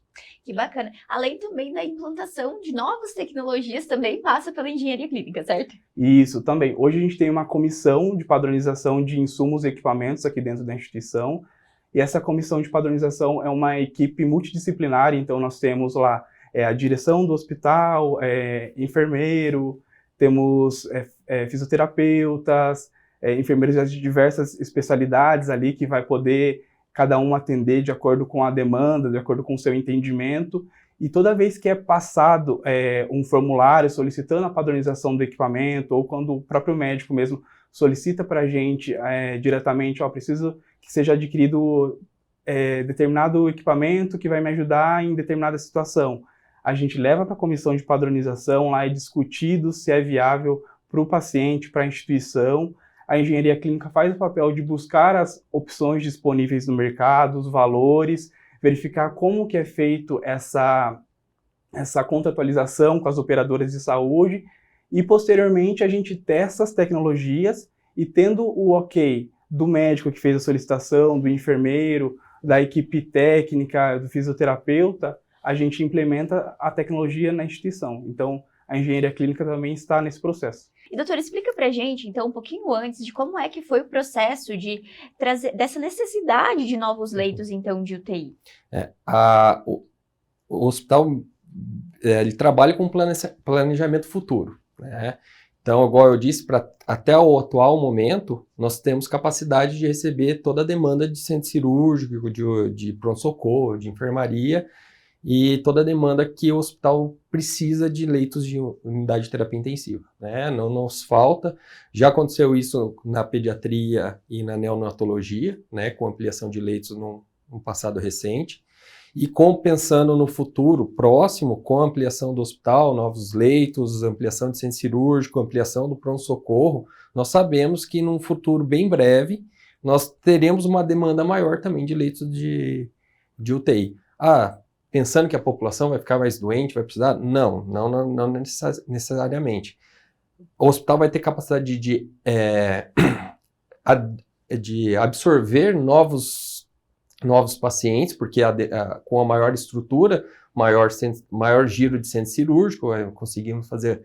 Que bacana. Além também da implantação de novas tecnologias, também passa pela engenharia clínica, certo? Isso, também. Hoje a gente tem uma comissão de padronização de insumos e equipamentos aqui dentro da instituição, e essa comissão de padronização é uma equipe multidisciplinar, então nós temos lá a direção do hospital, enfermeiro, temos fisioterapeutas, enfermeiros de diversas especialidades ali que vai poder cada um atender de acordo com a demanda, de acordo com o seu entendimento. E toda vez que é passado um formulário solicitando a padronização do equipamento, ou quando o próprio médico mesmo solicita para a gente diretamente, preciso que seja adquirido determinado equipamento que vai me ajudar em determinada situação. A gente leva para a comissão de padronização, lá é discutido se é viável para o paciente, para a instituição. A engenharia clínica faz o papel de buscar as opções disponíveis no mercado, os valores, verificar como que é feito essa contratualização com as operadoras de saúde e, posteriormente, a gente testa as tecnologias e, tendo o ok do médico que fez a solicitação, do enfermeiro, da equipe técnica, do fisioterapeuta, a gente implementa a tecnologia na instituição. Então, a engenharia clínica também está nesse processo. E, doutor, explica pra gente, então, um pouquinho antes, de como é que foi o processo de trazer, dessa necessidade de novos leitos, então, de UTI. O hospital, ele trabalha com planejamento futuro, né? Então, igual eu disse, até o atual momento, nós temos capacidade de receber toda a demanda de centro cirúrgico, de pronto-socorro, de enfermaria, e toda a demanda que o hospital precisa de leitos de unidade de terapia intensiva, né? Não nos falta. Já aconteceu isso na pediatria e na neonatologia, né? Com ampliação de leitos no passado recente. E pensando no futuro próximo, com a ampliação do hospital, novos leitos, ampliação de centro cirúrgico, ampliação do pronto-socorro, nós sabemos que num futuro bem breve, nós teremos uma demanda maior também de leitos de UTI. Pensando que a população vai ficar mais doente, vai precisar? Não necessariamente. O hospital vai ter capacidade de absorver novos pacientes, porque com a maior estrutura, maior giro de centro cirúrgico, conseguimos fazer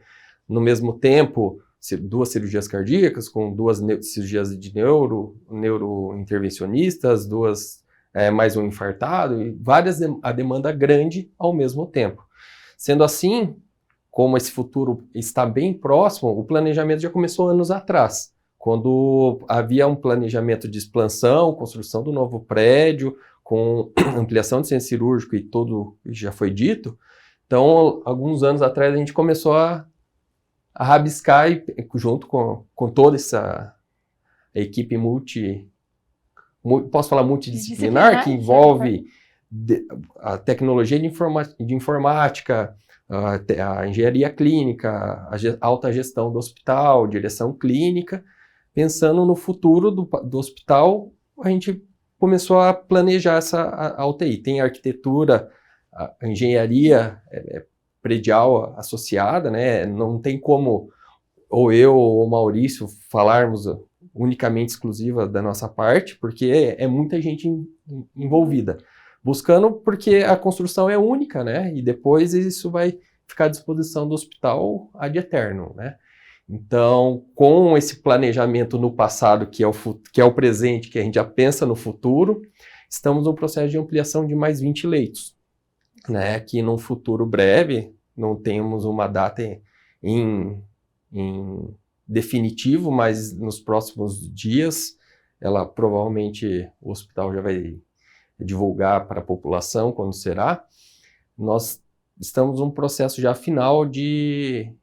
no mesmo tempo 2 cirurgias cardíacas, com 2 cirurgias de neurointervencionistas, 2 mais um infartado, e a demanda grande ao mesmo tempo. Sendo assim, como esse futuro está bem próximo, o planejamento já começou anos atrás, quando havia um planejamento de expansão, construção do novo prédio, com ampliação de centro cirúrgico e tudo já foi dito. Então, alguns anos atrás, a gente começou a rabiscar, junto com toda essa equipe posso falar multidisciplinar, que envolve a tecnologia de informática, a engenharia clínica, a alta gestão do hospital, direção clínica. Pensando no futuro do hospital, a gente começou a planejar a UTI. Tem a arquitetura, a engenharia predial associada, né? Não tem como ou eu ou o Maurício falarmos unicamente exclusiva da nossa parte, porque é muita gente envolvida. Buscando porque a construção é única, né? E depois isso vai ficar à disposição do hospital ad eterno, né? Então, com esse planejamento no passado, que é o presente, que a gente já pensa no futuro, estamos no processo de ampliação de mais 20 leitos, né? Que num futuro breve, não temos uma data em definitivo, mas nos próximos dias, provavelmente o hospital já vai divulgar para a população quando será. Nós estamos num processo já final de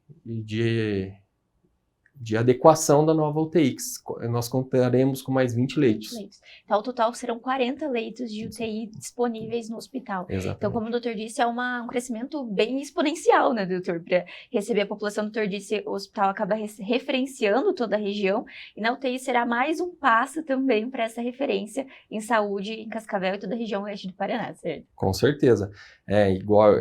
de adequação da nova UTI, que nós contaremos com mais 20 leitos. Então, ao total, serão 40 leitos de UTI disponíveis no hospital. Exatamente. Então, como o doutor disse, é um crescimento bem exponencial, né, doutor? Para receber a população, o doutor disse, o hospital acaba referenciando toda a região, e na UTI será mais um passo também para essa referência em saúde em Cascavel e toda a região oeste do Paraná, certo? Com certeza. Igual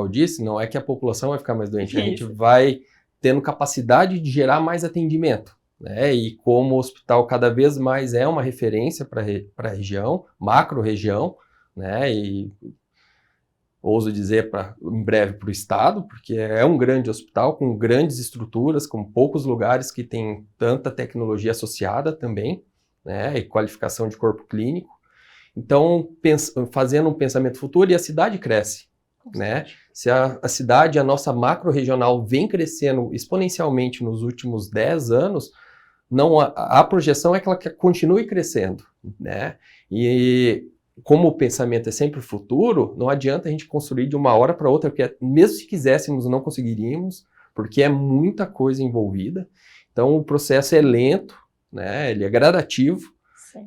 eu disse, não é que a população vai ficar mais doente, a gente vai tendo capacidade de gerar mais atendimento, né? E como o hospital cada vez mais é uma referência para a região, macro-região, né? E ouso dizer em breve para o estado, porque é um grande hospital com grandes estruturas, com poucos lugares que tem tanta tecnologia associada também, né? E qualificação de corpo clínico. Então, fazendo um pensamento futuro, e a cidade cresce, né? Se a cidade, a nossa macro-regional, vem crescendo exponencialmente nos últimos 10 anos, a projeção é que ela continue crescendo, né? E como o pensamento é sempre futuro, não adianta a gente construir de uma hora para outra, porque mesmo se quiséssemos, não conseguiríamos, porque é muita coisa envolvida. Então, o processo é lento, né? Ele é gradativo,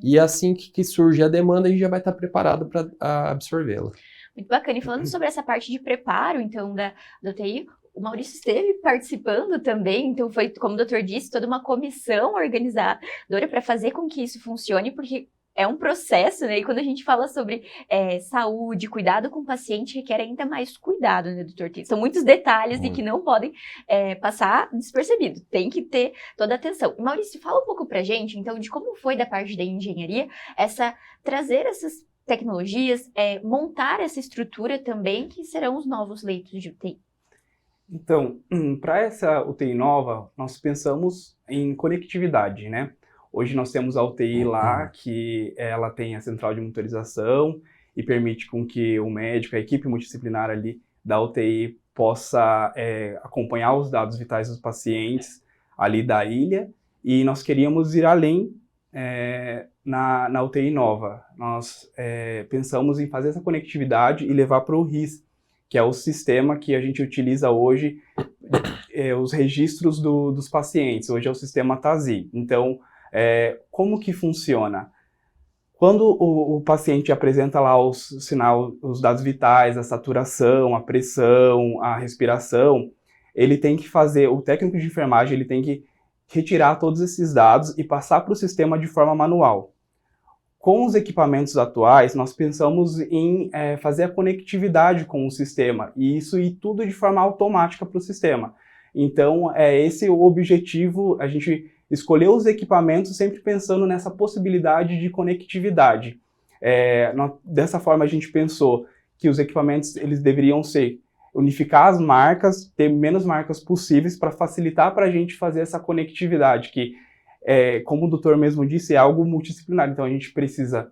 e assim que surge a demanda, a gente já vai estar preparado para absorvê-la. Muito bacana. E falando sobre essa parte de preparo, então, da UTI, o Maurício esteve participando também, então foi, como o doutor disse, toda uma comissão organizadora para fazer com que isso funcione, porque é um processo, né? E quando a gente fala sobre saúde, cuidado com o paciente, requer ainda mais cuidado, né, doutor? São muitos detalhes e que não podem passar despercebido. Tem que ter toda a atenção. E, Maurício, fala um pouco pra gente, então, de como foi da parte da engenharia trazer essas tecnologias, montar essa estrutura também, que serão os novos leitos de UTI. Então, para essa UTI nova, nós pensamos em conectividade, né? Hoje nós temos a UTI lá, que ela tem a central de monitorização e permite com que o médico, a equipe multidisciplinar ali da UTI possa acompanhar os dados vitais dos pacientes ali da ilha, e nós queríamos ir além na UTI nova. Nós pensamos em fazer essa conectividade e levar para o RIS, que é o sistema que a gente utiliza hoje, os registros dos pacientes. Hoje é o sistema TASI. Então, como que funciona? Quando o paciente apresenta lá os dados vitais, a saturação, a pressão, a respiração, ele tem que fazer, o técnico de enfermagem, ele tem que retirar todos esses dados e passar para o sistema de forma manual. Com os equipamentos atuais, nós pensamos em fazer a conectividade com o sistema, e isso ir tudo de forma automática para o sistema. Então, esse o objetivo, a gente escolheu os equipamentos sempre pensando nessa possibilidade de conectividade. Dessa forma, a gente pensou que os equipamentos eles deveriam unificar as marcas, ter menos marcas possíveis para facilitar para a gente fazer essa conectividade, que, como o doutor mesmo disse, é algo multidisciplinar. Então, a gente precisa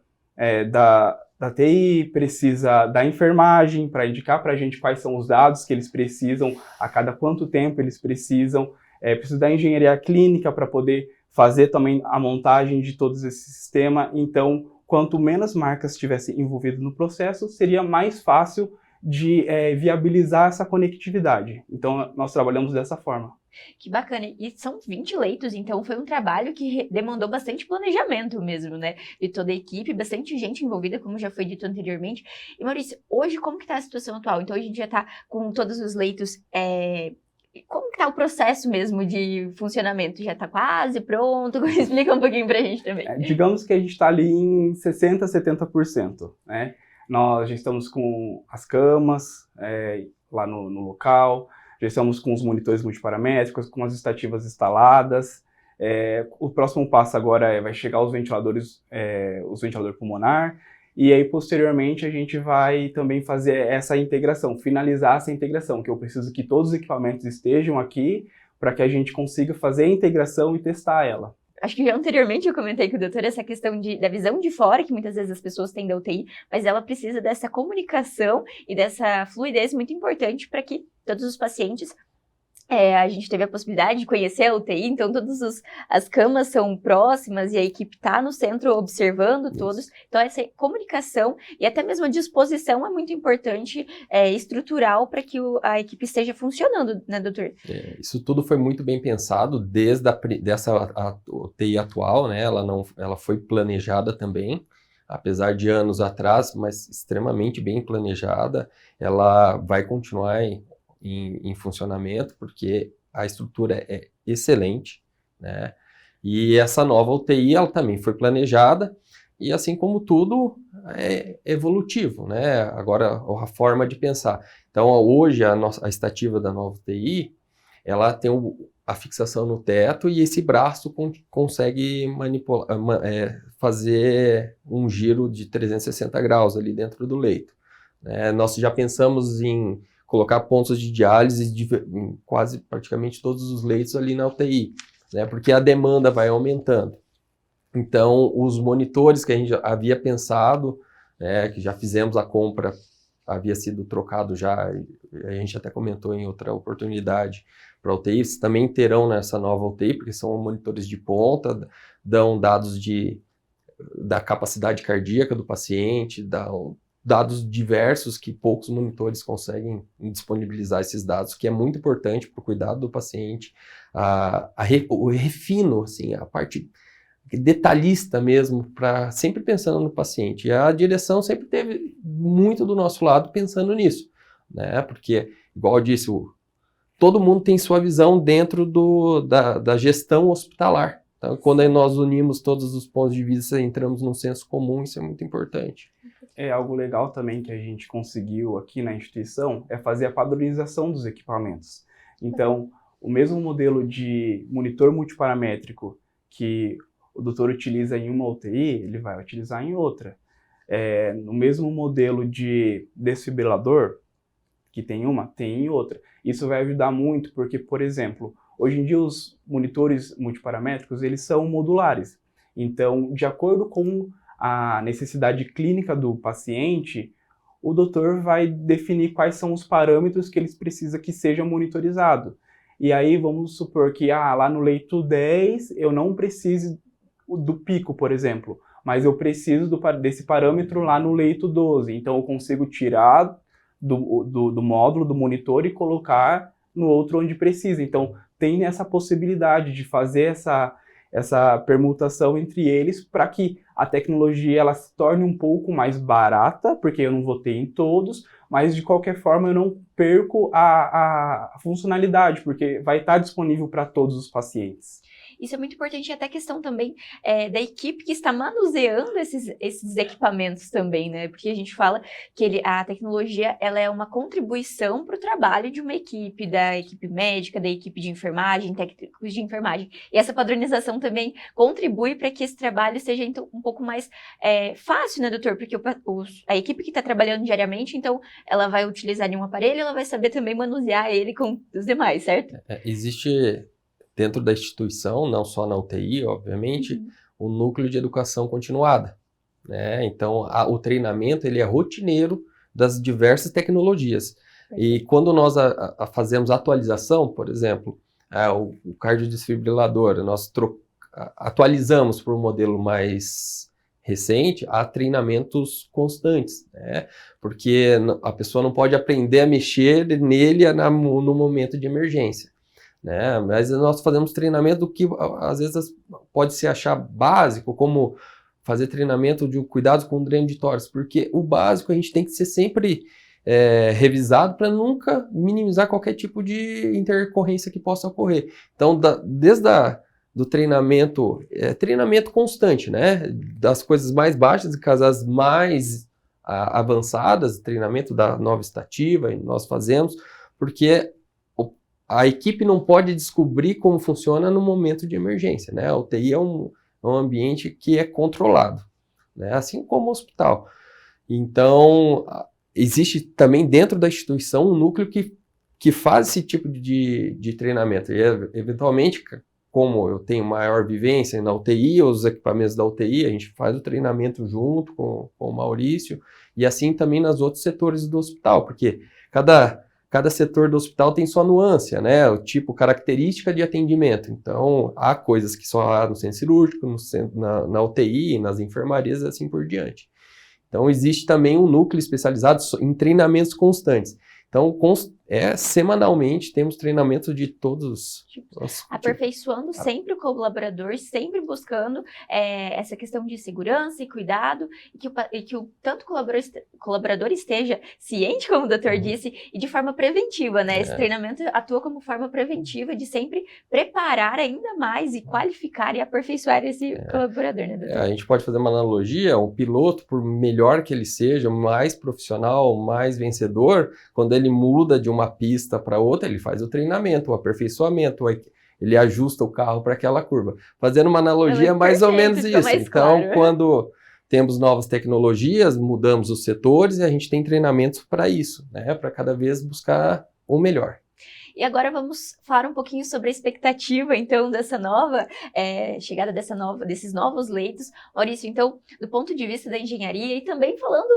da TI, precisa da enfermagem para indicar para a gente quais são os dados que eles precisam, a cada quanto tempo eles precisam, precisa da engenharia clínica para poder fazer também a montagem de todo esse sistema. Então, quanto menos marcas estivessem envolvidas no processo, seria mais fácil de viabilizar essa conectividade. Então, nós trabalhamos dessa forma. Que bacana. E são 20 leitos, então foi um trabalho que demandou bastante planejamento mesmo, né? De toda a equipe, bastante gente envolvida, como já foi dito anteriormente. E, Maurício, hoje como que está a situação atual? Então, hoje a gente já está com todos os leitos... Como que está o processo mesmo de funcionamento? Já está quase pronto? Explica um pouquinho para a gente também. Digamos que a gente está ali em 60%, 70%, né? Nós já estamos com as camas lá no local, já estamos com os monitores multiparamétricos, com as estativas instaladas. O próximo passo agora vai chegar os ventiladores, os ventiladores pulmonar, e aí posteriormente a gente vai também fazer essa integração, finalizar essa integração, que eu preciso que todos os equipamentos estejam aqui para que a gente consiga fazer a integração e testar ela. Acho que já anteriormente eu comentei com o doutor essa questão da visão de fora, que muitas vezes as pessoas têm da UTI, mas ela precisa dessa comunicação e dessa fluidez muito importante para que todos os pacientes A gente teve a possibilidade de conhecer a UTI, então todas as camas são próximas e a equipe está no centro observando todos. Então essa comunicação e até mesmo a disposição é muito importante, estrutural, para que a equipe esteja funcionando, né, doutor? Isso tudo foi muito bem pensado desde a UTI atual, né? Ela foi planejada também, apesar de anos atrás, mas extremamente bem planejada. Ela vai continuar em funcionamento, porque a estrutura é excelente, né? E essa nova UTI, ela também foi planejada, e assim como tudo, é evolutivo, né? Agora, a forma de pensar. Então, hoje, a estativa da nova UTI, ela tem a fixação no teto, e esse braço consegue fazer um giro de 360 graus ali dentro do leito, né? Nós já pensamos em colocar pontos de diálise em quase praticamente todos os leitos ali na UTI, né? Porque a demanda vai aumentando. Então, os monitores que a gente havia pensado, que já fizemos a compra, havia sido trocado já, a gente até comentou em outra oportunidade para a UTI, também terão nessa nova UTI, porque são monitores de ponta, dão dados da capacidade cardíaca do paciente, dados diversos que poucos monitores conseguem disponibilizar esses dados, que é muito importante para o cuidado do paciente, o refino, assim, a parte detalhista mesmo, sempre pensando no paciente. E a direção sempre teve muito do nosso lado pensando nisso, né? Porque, igual eu disse, todo mundo tem sua visão dentro da gestão hospitalar. Então, quando nós unimos todos os pontos de vista, entramos num senso comum, isso é muito importante. Algo legal também que a gente conseguiu aqui na instituição é fazer a padronização dos equipamentos. Então, o mesmo modelo de monitor multiparamétrico que o doutor utiliza em uma UTI, ele vai utilizar em outra. No mesmo modelo de desfibrilador, que tem em outra. Isso vai ajudar muito porque, por exemplo, hoje em dia os monitores multiparamétricos, eles são modulares. Então, de acordo com a necessidade clínica do paciente, o doutor vai definir quais são os parâmetros que ele precisa que seja monitorizado. E aí vamos supor que lá no leito 10 eu não preciso do pico, por exemplo, mas eu preciso desse parâmetro lá no leito 12. Então eu consigo tirar do módulo, do monitor e colocar no outro onde precisa. Então tem essa possibilidade de fazer essa permutação entre eles para que a tecnologia ela se torne um pouco mais barata, porque eu não vou ter em todos, mas de qualquer forma eu não perco a funcionalidade, porque vai estar disponível para todos os pacientes. Isso é muito importante, e até a questão também da equipe que está manuseando esses equipamentos também, né? Porque a gente fala que a tecnologia ela é uma contribuição para o trabalho de uma equipe, da equipe médica, da equipe de enfermagem, técnicos de enfermagem. E essa padronização também contribui para que esse trabalho seja então, um pouco mais fácil, né, doutor? Porque a equipe que está trabalhando diariamente, então, ela vai utilizar um aparelho, ela vai saber também manusear ele com os demais, certo? Existe dentro da instituição, não só na UTI, obviamente, o núcleo de educação continuada, né? Então, o treinamento ele é rotineiro das diversas tecnologias. E quando nós fazemos a atualização, por exemplo, o cardiodesfibrilador, nós atualizamos para um modelo mais recente, há treinamentos constantes, né? Porque a pessoa não pode aprender a mexer nele no momento de emergência, né? Mas nós fazemos treinamento do que às vezes pode se achar básico, como fazer treinamento de cuidados com dreno de tórax, porque o básico a gente tem que ser sempre revisado para nunca minimizar qualquer tipo de intercorrência que possa ocorrer. Então, desde do treinamento constante, né? Das coisas mais baixas e as mais avançadas, treinamento da nova estativa, nós fazemos, porque a equipe não pode descobrir como funciona no momento de emergência, né? A UTI é um ambiente que é controlado, né? Assim como o hospital. Então, existe também dentro da instituição um núcleo que faz esse tipo de treinamento. E, eventualmente, como eu tenho maior vivência na UTI, os equipamentos da UTI, a gente faz o treinamento junto com o Maurício, e assim também nos outros setores do hospital, porque cada cada setor do hospital tem sua nuance, né? O tipo, característica de atendimento. Então, há coisas que só há no centro cirúrgico, na UTI, nas enfermarias e assim por diante. Então, existe também um núcleo especializado em treinamentos constantes. Então, semanalmente, temos treinamentos de todos os... Aperfeiçoando sempre o colaborador, sempre buscando essa questão de segurança e cuidado, e que tanto o colaborador esteja ciente, como o doutor disse, e de forma preventiva, né? Esse treinamento atua como forma preventiva de sempre preparar ainda mais e qualificar e aperfeiçoar esse colaborador, né, doutor? A gente pode fazer uma analogia, um piloto, por melhor que ele seja, mais profissional, mais vencedor, quando ele muda de uma pista para outra, ele faz o treinamento, o aperfeiçoamento, ele ajusta o carro para aquela curva. Fazendo uma analogia, mais ou menos isso. Então, quando temos novas tecnologias, mudamos os setores e a gente tem treinamentos para isso, né? Para cada vez buscar o melhor. E agora vamos falar um pouquinho sobre a expectativa, então, dessa nova chegada desses novos leitos. Maurício, então, do ponto de vista da engenharia e também falando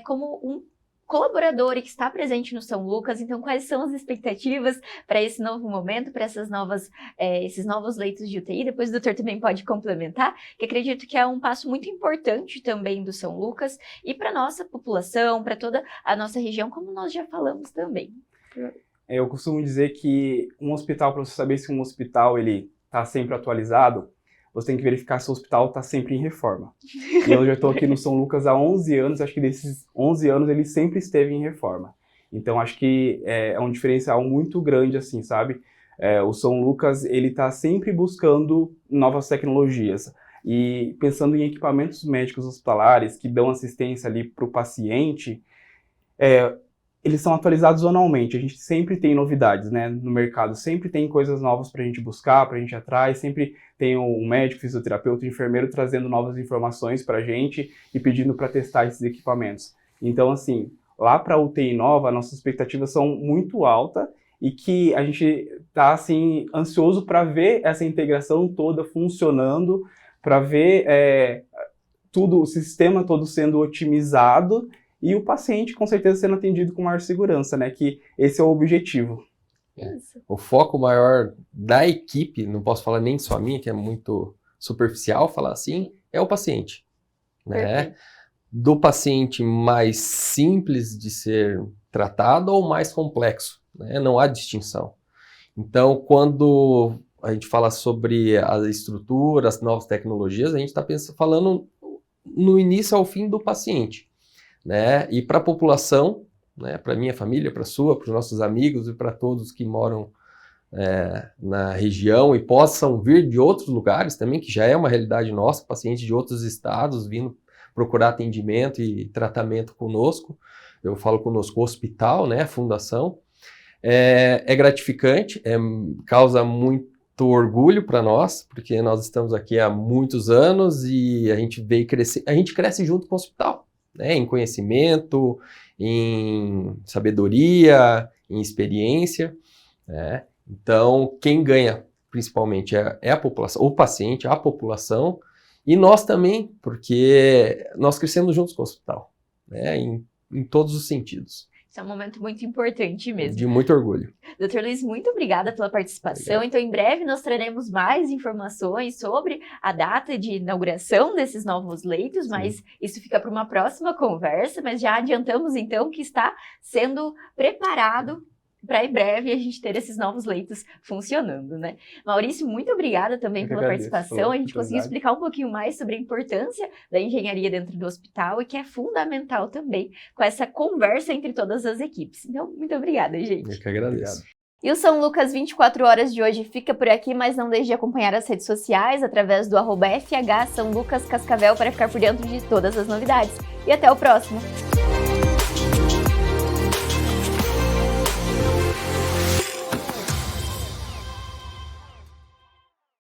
como um colaborador que está presente no São Lucas, então quais são as expectativas para esse novo momento, para esses novos leitos de UTI? Depois o doutor também pode complementar, que acredito que é um passo muito importante também do São Lucas e para a nossa população, para toda a nossa região, como nós já falamos também. Eu costumo dizer que um hospital, para você saber se um hospital ele está sempre atualizado, você tem que verificar se o hospital está sempre em reforma. E eu já estou aqui no São Lucas há 11 anos, acho que desses 11 anos ele sempre esteve em reforma. Então acho que é um diferencial muito grande, assim, sabe? O São Lucas, ele está sempre buscando novas tecnologias. E pensando em equipamentos médicos hospitalares que dão assistência ali para o paciente, eles são atualizados anualmente, a gente sempre tem novidades, né, no mercado, sempre tem coisas novas para a gente buscar, para a gente ir atrás, sempre tem um médico, fisioterapeuta, enfermeiro trazendo novas informações para a gente e pedindo para testar esses equipamentos. Então, assim, lá para a UTI nova, nossas expectativas são muito altas e que a gente está, assim, ansioso para ver essa integração toda funcionando, para ver o sistema todo sendo otimizado, e o paciente, com certeza, sendo atendido com maior segurança, né? Que esse é o objetivo. O foco maior da equipe, não posso falar nem só a minha, que é muito superficial falar assim, é o paciente, né? Do paciente mais simples de ser tratado ou mais complexo, né? Não há distinção. Então, quando a gente fala sobre a estrutura, as novas tecnologias, a gente está falando no início ao fim do paciente. Né? E para a população, né? Para a minha família, para a sua, para os nossos amigos e para todos que moram na região e possam vir de outros lugares também, que já é uma realidade nossa, pacientes de outros estados vindo procurar atendimento e tratamento conosco. Eu falo conosco hospital, né? Fundação. É gratificante, causa muito orgulho para nós, porque nós estamos aqui há muitos anos e a gente veio crescer, a gente cresce junto com o hospital. Né, em conhecimento, em sabedoria, em experiência, né? Então, quem ganha principalmente é a população, o paciente, a população, e nós também, porque nós crescemos juntos com o hospital, né? Em todos os sentidos. Isso é um momento muito importante mesmo. De muito orgulho. Doutor Luiz, muito obrigada pela participação. Obrigado. Então, em breve, nós traremos mais informações sobre a data de inauguração desses novos leitos, mas isso fica para uma próxima conversa. Mas já adiantamos, então, que está sendo preparado para em breve a gente ter esses novos leitos funcionando, né? Maurício, muito obrigada também pela participação. A gente conseguiu explicar um pouquinho mais sobre a importância da engenharia dentro do hospital e que é fundamental também com essa conversa entre todas as equipes. Então, muito obrigada, gente. Eu que agradeço. E o São Lucas 24 horas de hoje fica por aqui, mas não deixe de acompanhar as redes sociais através do @FH São Lucas Cascavel para ficar por dentro de todas as novidades. E até o próximo!